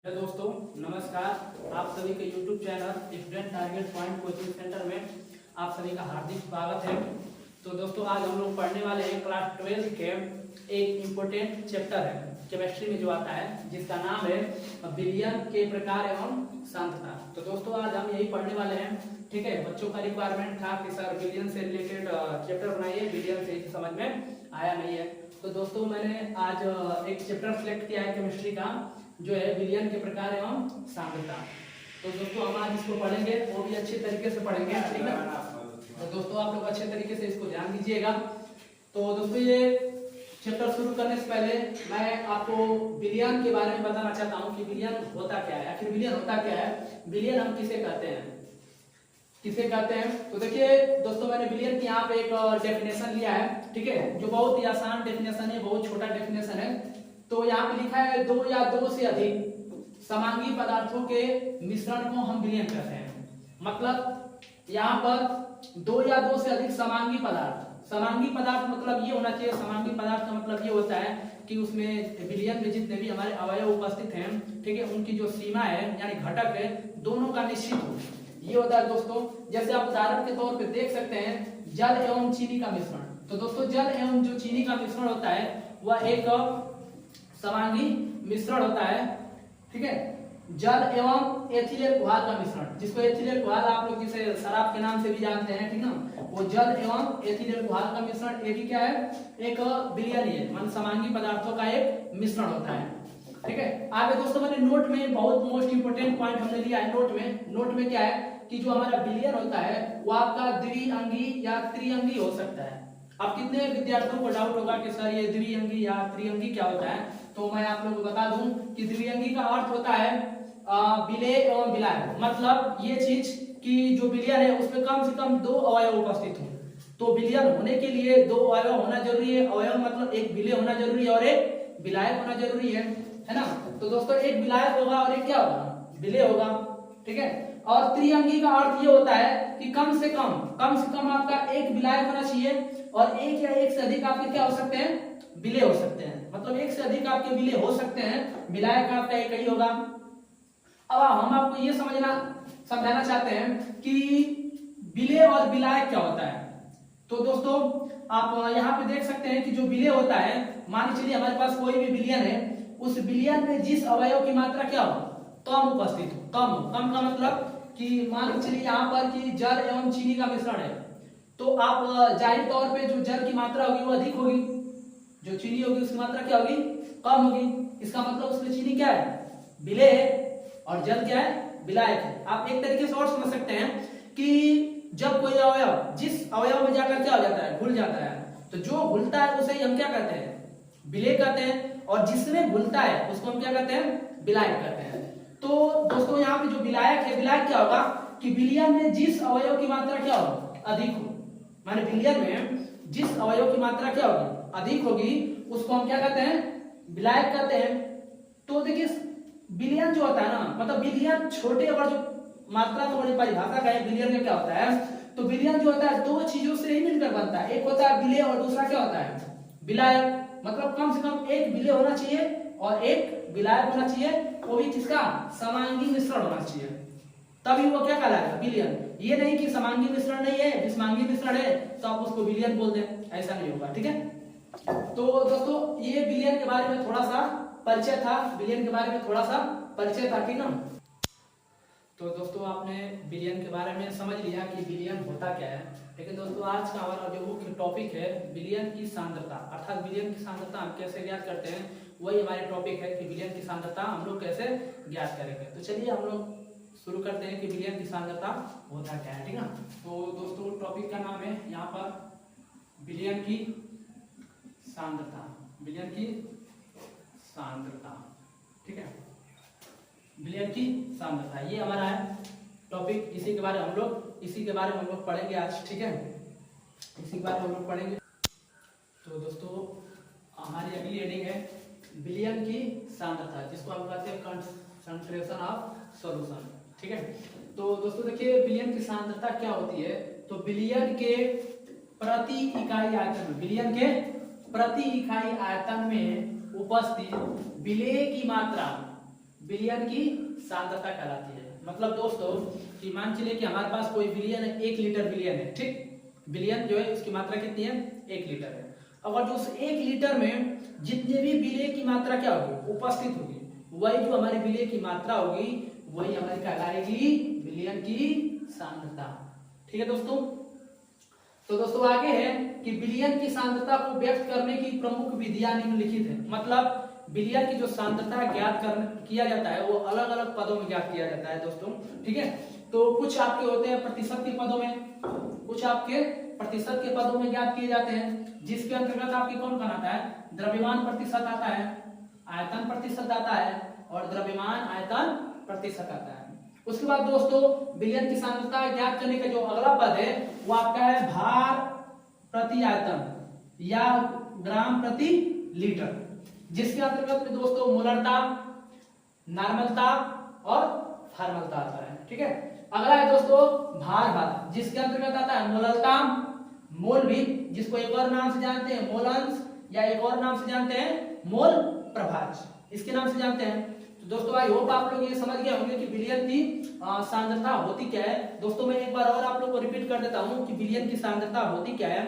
Hello दोस्तों, नमस्कार। आप सभी के YouTube channel student target point coaching centre में आप सभी का हार्दिक स्वागत है। तो दोस्तों, आज हम लोग पढ़ने वाले हैं क्लास 12 के एक इम्पोर्टेंट चैप्टर है केमिस्ट्री में जो आता है, जिसका नाम है विलयन के प्रकार एवं सांद्रता। तो दोस्तों, आज हम यही पढ़ने वाले हैं। ठीक है, बच्चों का रिक्वायरमेंट था कि सर विलयन से रिलेटेड चैप्टर बनाइए, विलयन से समझ में आया नहीं है। तो दोस्तों, मैंने आज एक चैप्टर सेलेक्ट किया है केमिस्ट्री का, जो है विलयन के प्रकार एवं सांद्रता। तो दोस्तों, हम आज इसको पढ़ेंगे, वो भी अच्छे तरीके से पढ़ेंगे। ठीक है, तो दोस्तों आप लोग अच्छे तरीके से इसको ध्यान दीजिएगा। तो दोस्तों, ये चैप्टर शुरू करने से पहले मैं आपको विलयन के बारे में बताना चाहता हूँ कि विलयन होता क्या है। आखिर विलयन होता क्या है, विलयन हम किसे कहते हैं, किसे कहते हैं। तो देखिए दोस्तों, मैंने विलयन की यहाँ पे एक डेफिनेशन लिया है। ठीक है, जो बहुत ही आसान डेफिनेशन है, बहुत छोटा डेफिनेशन है। तो यहाँ पे लिखा है, दो या दो से अधिक समांगी पदार्थों के मिश्रण को हम विलयन कहते हैं। मतलब यहाँ पर दो या दो से अधिक समांगी पदार्थ, समांगी पदार्थ मतलब ये होना चाहिए, समांगी पदार्थ का मतलब ये होता है कि उसमें विलयन में जितने भी हमारे अवयव उपस्थित हैं, ठीक है, उनकी जो सीमा है यानी घटक है, दोनों का निश्चित हो, ये होता है दोस्तों। जैसे आप उदाहरण के तौर पे देख सकते हैं, जल एवं चीनी का मिश्रण। तो दोस्तों, जल एवं जो चीनी का मिश्रण होता है वह एक समांगी मिश्रण होता है। ठीक है, जल एवं एथिलेट गुहाल का मिश्रण, जिसको एथिलेट गुहाल आप लोग जिसे शराब के नाम से भी जानते हैं, ठीक ना, वो जल एवं एथिलेट गुहाल का मिश्रण, ये भी क्या है, एक विलयन है, मान समांगी पदार्थों का एक मिश्रण होता है। ठीक है, आगे दोस्तों मैंने नोट में बहुत मोस्ट इंपोर्टेंट पॉइंट हमने लिया है। नोट में क्या है कि जो हमारा विलयन होता है वो आपका द्विअंगी या त्रिअंगी हो सकता है। अब कितने विद्यार्थियों को डाउट होगा कि सर ये द्विअंगी या त्रिअंगी क्या होता है, तो मैं आप लोगों को बता दूं कि द्विअंगी का अर्थ होता है विलेय एवं विलायक। मतलब ये चीज कि जो विलयन है उसमें कम से कम दो अवयव उपस्थित हो। तो विलयन होने के लिए दो अवयव होना जरूरी है। अवयव मतलब एक विलेय होना जरूरी है और एक विलायक होना जरूरी है ना। तो दोस्तों, एक विलायक होगा और एक क्या होगा, विलेय होगा। ठीक है, और त्रिअंगी का अर्थ ये होता है कि कम से कम आपका एक विलायक होना चाहिए और एक या एक से अधिक आपके क्या हो सकते हैं, विलेय हो सकते हैं। मतलब एक से अधिक आपके विलेय हो सकते हैं, विलायक आपका एक ही होगा। अब हम आपको ये समझाना चाहते हैं कि विलेय और विलायक क्या होता है। तो दोस्तों, आप यहाँ पे देख सकते हैं कि जो विलेय होता है, मान लीजिए हमारे पास कोई भी विलयन है, उस विलयन में जिस अवयव की मात्रा क्या हो, कम उपस्थित हो। कम का मतलब कि मान लीजिए यहाँ पर कि जल एवं चीनी का मिश्रण है, तो आप जाहिर तौर पे जो जल की मात्रा होगी वो अधिक होगी, जो चीनी होगी उसकी मात्रा क्या होगी, कम होगी। इसका मतलब उसमें चीनी क्या है, विलेय है, और जल क्या है, विलायक है। आप एक तरीके से और समझ सकते हैं कि जब कोई अवयव जिस अवयव में जाकर क्या हो जाता है, घुल जाता है, तो जो घुलता है उसे हम क्या कहते हैं, विलेय कहते हैं, और जिसमें घुलता है उसको हम क्या कहते हैं, विलायक कहते हैं। तो दोस्तों, यहाँ पे जो विलायक है, विलायक क्या होगा कि विलयन में जिस अवयव की मात्रा क्या होगी, अधिक हो, माने विलयन में जिस अवयव की मात्रा क्या होगी, अधिक होगी, उसको हम क्या कहते हैं, विलायक कहते हैं। तो देखिए, विलयन जो होता है ना, मतलब विलयन छोटे और जो मात्रा तो बड़ी परिभाषा का है, विलयन में क्या होता है, तो विलयन जो होता है दो चीजों से ही मिलकर बनता है। एक होता है विलेय और दूसरा क्या होता है, विलायक। मतलब कम से कम एक विलेय होना चाहिए और एक विलायक होना चाहिए, वो भी किसका, समांगी मिश्रण होना चाहिए, तभी वो क्या कहलाएगा, विलयन। ये नहीं कि समांगी मिश्रण नहीं है, विषमांगी मिश्रण है तो आप उसको विलयन बोल दें, ऐसा नहीं होगा। ठीक है, तो दोस्तों ये विलयन के बारे में थोड़ा सा परिचय था, विलयन के बारे में थोड़ा सा परिचय था, ठीक ना। तो दोस्तों, आपने विलयन के बारे में समझ लिया कि विलयन होता क्या है। लेकिन दोस्तों, आज का हमारा जो मुख्य टॉपिक है विलयन की सांद्रता, अर्थात विलयन की सांद्रता हम कैसे ज्ञात करते हैं, वही हमारे टॉपिक है कि विलयन की सांद्रता हम लोग कैसे ज्ञात करेंगे। तो चलिए हम लोग शुरू करते हैं कि विलयन की सांद्रता होता क्या है, ठीक है। तो दोस्तों, टॉपिक का नाम है यहाँ पर विलयन की सांद्रता, विलयन की सांद्रता। ठीक है, विलयन की सांद्रता ये हमारा है टॉपिक, इसी के बारे में हम लोग पढ़ेंगे आज। ठीक है, इसी के बारे में हम लोग पढ़ेंगे। तो दोस्तों, हमारी अगली हेडिंग है विलयन की सांद्रता, जिसको हम कहते हैं कंसंट्रेशन ऑफ सॉल्यूशन। ठीक है, तो दोस्तों देखिए, विलयन की सांद्रता क्या होती है, तो विलयन के प्रति इकाई आयतन में, विलयन के प्रति इकाई आयतन में उपस्थित विलेय की मात्रा, विलयन की सांद्रता कहलाती है। मतलब दोस्तों कि मान चलिए कि हमारे पास कोई विलयन है, 1 लीटर विलयन है, ठीक। विलयन जो है उसकी मात्रा कितनी है, 1 लीटर है। अगर जो उस 1 लीटर में जितने भी विलय की मात्रा क्या होगी, उपस्थित होगी, वही जो हमारी विलय की मात्रा होगी वही हमारी कहलाएगी विलयन की सांद्रता। ठीक है दोस्तों। तो दोस्तों आगे है कि विलयन की सांद्रता को व्यक्त करने की प्रमुख विधियां निम्नलिखित है। मतलब विलयन की जो सांद्रता ज्ञात किया जाता है वो अलग अलग पदों में ज्ञात किया जाता है दोस्तों। ठीक है, तो कुछ आपके होते हैं प्रतिशत के पदों में, कुछ आपके प्रतिशत के पदों में ज्ञात किए जाते हैं, जिसके अंतर्गत आपके कौन कौन आता है, द्रव्यमान प्रतिशत आता है, आयतन प्रतिशत आता है और द्रव्यमान आयतन प्रतिशत आता है। उसके बाद दोस्तों विलयन की सांद्रता ज्ञात करने का जो अगला पद है वो आपका है भार प्रति आयतन या ग्राम प्रति लीटर, जिसके अंतर्गत में दोस्तों मोलरता, नॉर्मलता और फार्मलता आता है। ठीक है, अगला है दोस्तों भार भार, जिसके अंतर्गत आता है मोलरता, मोल भी, जिसको एक और नाम से जानते हैं मोलंश या एक और नाम से जानते हैं मोल प्रभाज, इसके नाम से जानते हैं। तो दोस्तों आई होप आप लोग ये समझ गए होंगे कि विलयन की सांद्रता होती क्या है। दोस्तों मैं एक बार और आप लोग को रिपीट कर देता हूं कि विलयन की सांद्रता होती क्या है।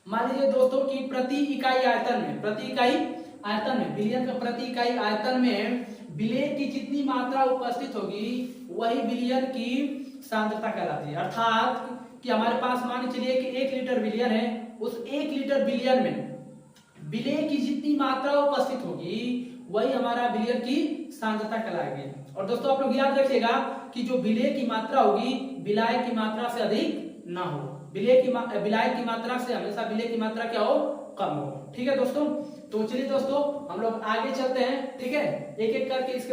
मान लीजिए दोस्तों कि प्रति इकाई आयतन में, प्रति इकाई आयतन में विलयन का प्रति इकाई आयतन में विलय की जितनी मात्रा उपस्थित होगी वही विलयन की सांद्रता कहलाती है। अर्थात कि हमारे पास मान चलिए कि 1 लीटर विलयन है, उस 1 लीटर विलयन में विलय की जितनी मात्रा उपस्थित होगी वही हमारा विलयन की सांद्रता कहलाएगी। और दोस्तों आप लोग याद रखिएगा कि जो विलय की मात्रा होगी विलायक की मात्रा से अधिक ना हो, विलायक की मात्रा से हमेशा विलय की मात्रा क्या हो, कम हो। ठीक है दोस्तों, तो चलिए दोस्तों हम लोग आगे चलते हैं। ठीक है, एक एक करके इसके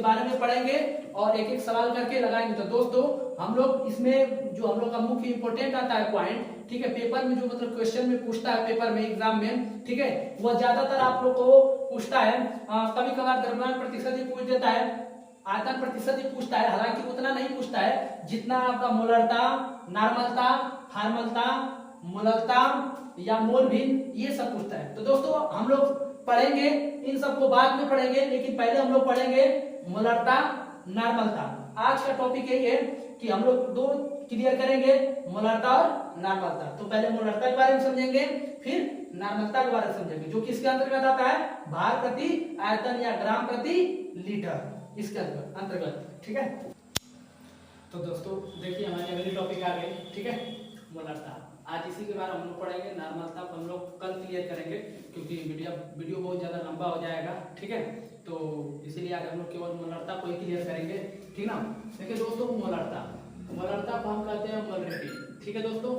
बारे में पढ़ेंगे और एक एक सवाल करके लगाएंगे। तो दोस्तों हम लोग इसमें जो हम लोग का मुख्य इंपोर्टेंट आता है पॉइंट, ठीक है, पेपर में जो मतलब क्वेश्चन में पूछता है पेपर में एग्जाम में, ठीक है, वो ज्यादातर आप लोग को पूछता है, कभी कभार द्रव्यमान प्रतिशत ही पूछ देता है, आयतन प्रतिशत ही पूछता है, हालांकि उतना नहीं पूछता है जितना आपका मोलरता, नॉर्मलता, फार्मलता, मोलरता या मोल भी, ये सब पूछता है। तो दोस्तों हम लोग पढ़ेंगे इन सबको बाद में पढ़ेंगे, लेकिन पहले हम लोग पढ़ेंगे मोलरता, नॉर्मलता। आज का टॉपिक यही है कि हम लोग दो क्लियर करेंगे, मोलरता और नॉर्मलता। तो पहले मोलरता के बारे में समझेंगे, फिर नॉर्मलता के बारे में समझेंगे, जो किसके अंतर्गत आता है, भार प्रति आयतन या ग्राम प्रति लीटर, इसके अंतर्गत। ठीक है, तो दोस्तों देखिए हमारी अगली टॉपिक आ गई। ठीक है, मोलरता। आज इसी के बारे में हम लोग पढ़ेंगे। नॉर्मलता को हम लोग कल क्लियर करेंगे क्योंकि वीडियो बहुत ज्यादा लंबा हो जाएगा। ठीक है, तो इसीलिए आज हम लोग केवल मोलरता को ही क्लियर करेंगे। ठीक ना। देखिए दोस्तों मोलरता को हम कहते हैं मोलरिटी। ठीक है दोस्तों,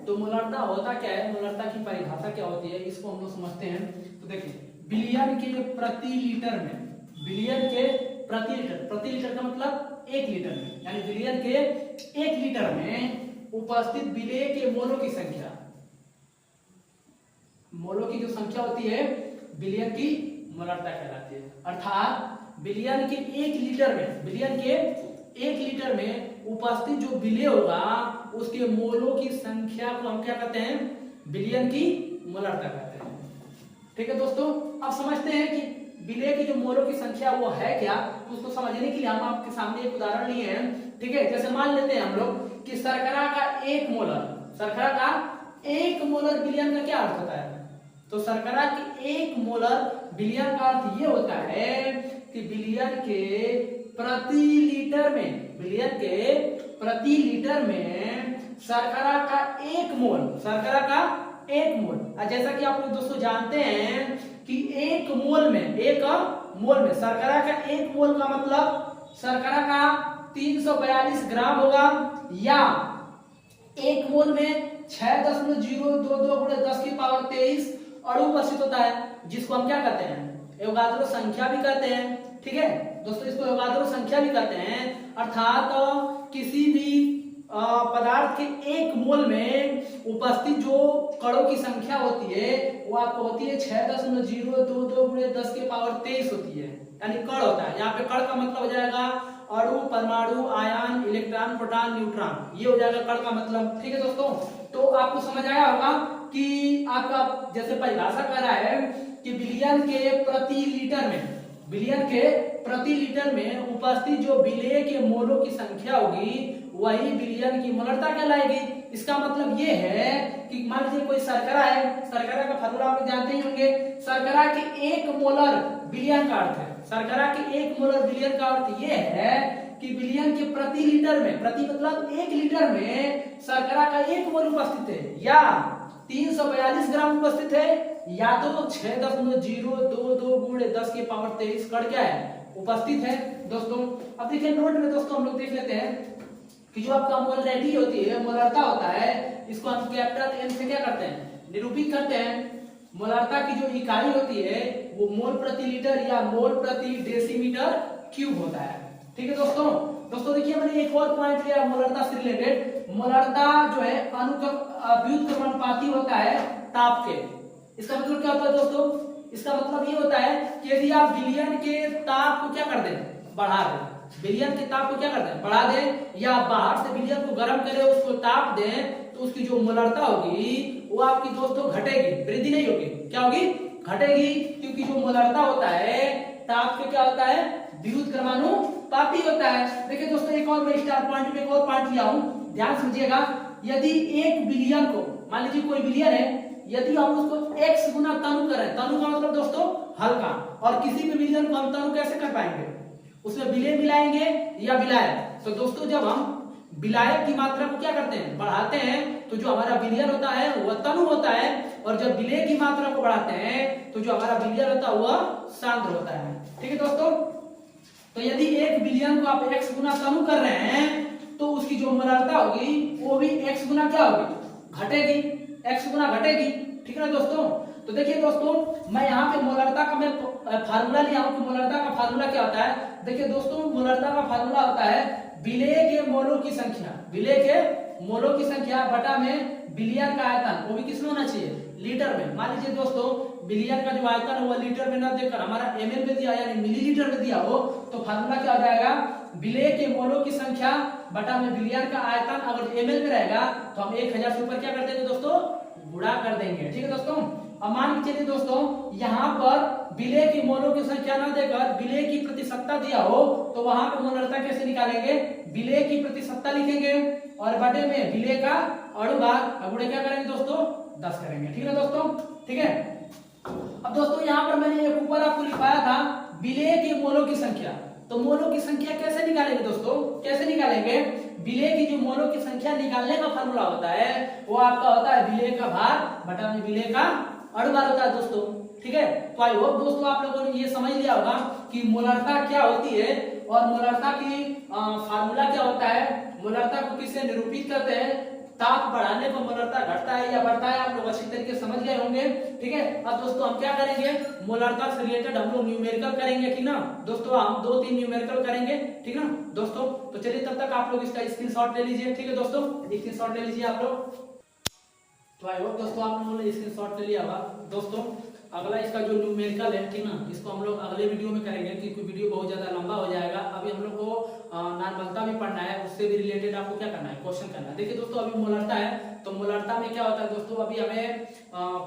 तो मोलरता होता क्या है, मोलरता की परिभाषा क्या होती है, इसको हम लोग समझते हैं। तो देखिए विलयन के प्रति लीटर में, विलयन के प्रति लीटर का मतलब 1 लीटर में, यानी विलयन के 1 लीटर में उपस्थित विलय के मोलों की संख्या, मोलों की जो संख्या होती है विलयन की मोलरता कहलाती है। अर्थात विलयन के 1 लीटर में, विलयन के 1 लीटर में उपस्थित जो विलय होगा उसके मोलों की संख्या को हम क्या कहते हैं, विलयन की मोलरता कहते हैं। ठीक है दोस्तों, अब समझते हैं कि विलय की जो मोलों की संख्या वो है क्या, तो उसको समझने के लिए हम आपके सामने एक उदाहरण लिए हैं। ठीक है, जैसे मान लेते हैं हम लोग कि शर्करा का 1 मोलर, शर्करा का 1 मोलर विलयन का क्या अर्थ होता है, तो शर्करा की 1 मोलर विलयन का अर्थ ये होता है कि विलयन के प्रति लीटर में, विलयन के प्रति लीटर में शर्करा का 1 मोल, शर्करा का 1 मोल। जैसा कि आप लोग दोस्तों जानते हैं कि 1 मोल में, 1 मोल में शर्करा का 1 मोल का मतलब शर्करा का 342 ग्राम होगा, या 1 मोल में 6.022 गुणे 10 की पावर 23 अणु उपस्थित होता है, जिसको हम क्या कहते हैं, एवोगाद्रो संख्या भी कहते हैं। ठीक है दोस्तों, इसको एवोगाद्रो संख्या भी कहते हैं। अर्थात किसी भी पदार्थ के 1 मोल में उपस्थित जो कणों की संख्या होती है वो आपको होती है 6.022 गुणे 10 की पावर 23 होती है, यानी कण होता है। यहाँ पे कण का मतलब हो जाएगा अणु, परमाणु, आयन, इलेक्ट्रॉन, प्रोटॉन, न्यूट्रॉन, ये हो जाएगा कण का मतलब। ठीक है दोस्तों, तो आपको समझ आया होगा कि आपका जैसे परिभाषा कर रहा है कि विलयन के प्रति लीटर में, विलयन के प्रति लीटर में उपस्थित जो विलेय के मोलों की संख्या होगी वही विलयन की मोलरता कहलाएगी। इसका मतलब ये है कि मान लीजिए कोई शर्करा है, शर्करा का फार्मूला आप जानते ही होंगे। शर्करा के 1 मोलर विलयन का अर्थ है, शर्करा के 1 मोलर विलयन का अर्थ ये है कि विलयन के प्रति लीटर में, प्रति मतलब 1 लीटर में शर्करा का 1 मोल उपस्थित है या 342 ग्राम उपस्थित है या तो 6.022 गुणे 10 की पावर 23 कण क्या है उपस्थित है दोस्तों। अब देखिए नोट में दोस्तों हम लोग देख लेते हैं कि जो आपका मोलैरिटी होती है, मोलरता होता है, इसको हम कैपिटल एम से क्या करते हैं निरूपित करते हैं। मोलरता की जो इकाई होती है वो मोल प्रति लीटर या मोल प्रति डेसीमीटर क्यूब होता है। ठीक है दोस्तों। दोस्तों देखिए मैंने एक और पॉइंट लिया मोलरता से रिलेटेड। मोलरता जो है व्युत्क्रमणपाती होता है ताप के। इसका मतलब क्या होता है दोस्तों? इसका मतलब ये होता है कि यदि आप विलयन के ताप को क्या कर दें बढ़ा दें, विलयन के ताप को क्या कर दें बढ़ा दें या बाहर से विलयन को गर्म करें उसको ताप दें तो उसकी जो मोलरता होगी वो आपकी दोस्तों घटेगी, वृद्धि नहीं होगी। क्या होगी? घटेगी, क्योंकि जो मोलरता होता है ताप के क्या होता है व्युत्क्रमानुपाती होता है। देखिए दोस्तों एक और मैं स्टार पॉइंट में एक और पॉइंट लिया हूं, ध्यान समझिएगा। यदि एक विलयन को, मान लीजिए कोई विलयन है, यदि हम उसको x गुना तनु करें, तनु का मतलब दोस्तों हल्का, और किसी भी विलयन को हम तनु कैसे कर पाएंगे? उसमें विलय मिलाएंगे या विलायक। तो दोस्तों जब हम विलायक की मात्रा को क्या करते हैं बढ़ाते हैं तो जो हमारा विलयन होता है वह तनु होता है, और जब विलय की मात्रा को बढ़ाते हैं तो जो हमारा विलयन होता है वह सांद्र होता है। ठीक है दोस्तों। तो यदि एक विलयन को आप x गुना तनु कर रहे हैं तो उसकी जो मोलरता होगी वो भी x गुना क्या होगी घटेगी, x गुना घटेगी। ठीक है ना दोस्तों। तो देखिए दोस्तों मैं यहाँ पे मोलरता का मैं फार्मूला लिया हूँ कि मोलरता का फार्मूला क्या होता है। देखिए दोस्तों मोलरता का फार्मूला होता है विलेय के मोलों की संख्या, विलेय के मोलों की संख्या बटा में विलयन का आयतन, वो भी किसमें होना चाहिए लीटर में। मान लीजिए दोस्तों विलयन का जो आयतन है वो लीटर में ना देकर हमारा ml में दिया यानी मिलीलीटर में दिया हो तो फार्मूला क्या हो जाएगा विलेय के मोलों की संख्या बटा में विलयन का आयतन। अगर ml में रहेगा तो हम 1000 से ऊपर क्या कर देंगे दोस्तों गुणा कर देंगे। ठीक है दोस्तों। अब मान के चलिए दोस्तों यहाँ पर विलेय की मोलों की संख्या ना देकर विलेय की प्रतिशतता दिया हो तो वहां पे मोलरता कैसे निकालेंगे? विलेय की प्रतिशतता लिखेंगे और बटे में विलेय का अणुभाग गुणे क्या करेंगे दोस्तों 10 करेंगे। ठीक है दोस्तों। ठीक है। अब दोस्तों यहाँ पर मैंने एक ऊपर आपको लिखवाया था विलेय के मोलों की संख्या। तो मोलों की संख्या कैसे निकालेंगे दोस्तों? कैसे निकालेंगे? विलेय की जो मोलों की संख्या निकालने का फार्मूला होता है वो आपका होता है विलेय का भार बटा में विलेय का अणुभार होता है दोस्तों। ठीक है। तो आई होप दोस्तों आप लोगों ने ये समझ लिया होगा कि मोलरता क्या होती है और मोलरता की फार्मूला क्या होता है, मोलरता को किससे निरूपित करते हैं, ताप बढ़ाने पर मोलरता घटता है या बढ़ता है, आप लोग अच्छी तरीके से समझ गए होंगे। ठीक है। अब दोस्तों हम क्या करेंगे मोलरता से रिलेटेड हम लोग न्यूमेरिकल करेंगे। ठीक ना दोस्तों, हम 2-3 न्यूमेरिकल करेंगे। ठीक ना दोस्तों। तो चलिए तब तक आप लोग इसका स्क्रीनशॉट ले लीजिए। ठीक है दोस्तों, स्क्रीनशॉट ले लीजिए आप लोग। तो आई होप दोस्तों आप लोगों ने स्क्रीनशॉट ले लिया होगा। दोस्तों अगला इसका जो न्यूमेरिकल है ठीक ना इसको हम लोग अगले वीडियो में करेंगे क्योंकि वीडियो बहुत ज्यादा लंबा हो जाएगा। अभी हम लोग को नॉर्मलता भी पढ़ना है, उससे भी रिलेटेड आपको क्या करना है क्वेश्चन करना है। देखिए दोस्तों अभी मोलरता है तो मोलरता में क्या होता है दोस्तों अभी हमें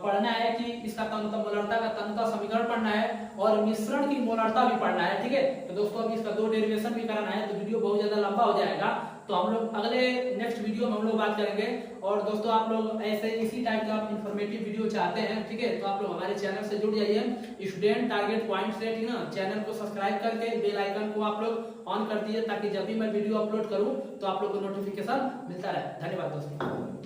पढ़ना है कि इसका तंत्र मोलरता का तंत्र समीकरण पढ़ना है और मिश्रण की मोलरता भी पढ़ना है। ठीक है। तो दोस्तों अभी इसका 2 डेरिवेशन भी कराना है तो वीडियो बहुत ज्यादा लंबा हो जाएगा। तो हम लोग अगले नेक्स्ट वीडियो में हम लोग बात करेंगे। और दोस्तों आप लोग ऐसे इसी टाइप का आप इंफॉर्मेटिव वीडियो चाहते हैं ठीक है तो आप लोग हमारे चैनल से जुड़ जाइए स्टूडेंट टारगेट पॉइंट से। ठीक ना चैनल को सब्सक्राइब करके बेल आइकन को आप लोग ऑन कर दीजिए ताकि जब भी मैं वीडियो अपलोड करूं तो आप लोग को नोटिफिकेशन मिलता रहे। धन्यवाद दोस्तों।